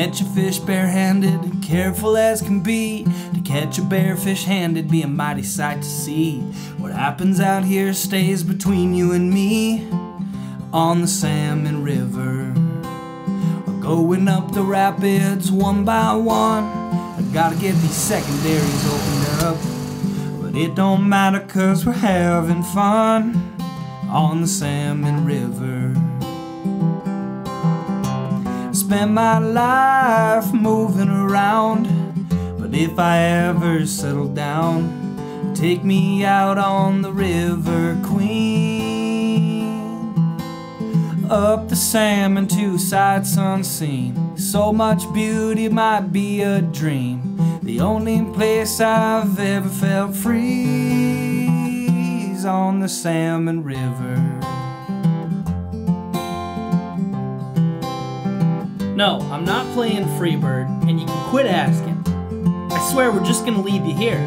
catch a fish barehanded and careful as can be. To catch a bear fish-handed be a mighty sight to see. What happens out here stays between you and me. On the Salmon River, we're going up the rapids one by one. I gotta get these secondaries opened up, but it don't matter 'cause we're having fun on the Salmon River. Spend my life moving around, but if I ever settle down, take me out on the river, Queen. Up the salmon, two sights unseen. So much beauty it might be a dream. The only place I've ever felt free is on the Salmon River. No, I'm not playing Freebird, and you can quit asking. I swear we're just gonna leave you here.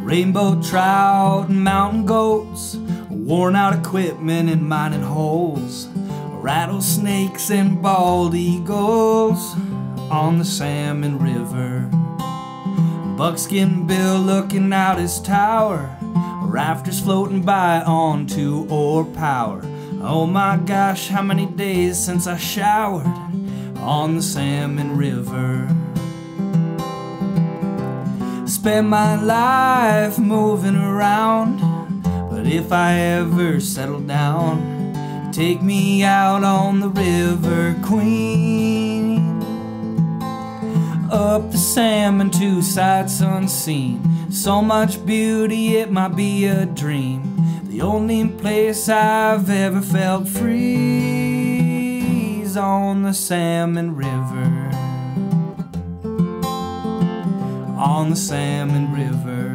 Rainbow trout and mountain goats, worn out equipment and mining holes, rattlesnakes and bald eagles on the Salmon River. Buckskin Bill looking out his tower, rafters floating by on 2-oar power. Oh my gosh, how many days since I showered on the Salmon River. Spend my life moving around, but if I ever settle down, take me out on the river, Queen. Up the salmon, two sights unseen. So much beauty it might be a dream. The only place I've ever felt free is on the Salmon River. On the Salmon River.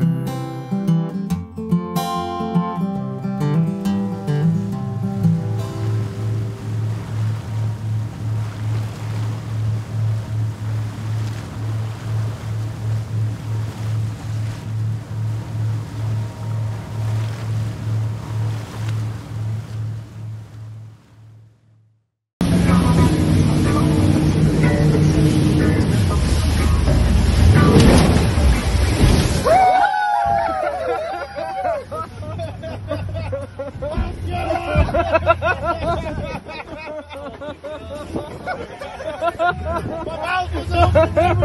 My mouth was open.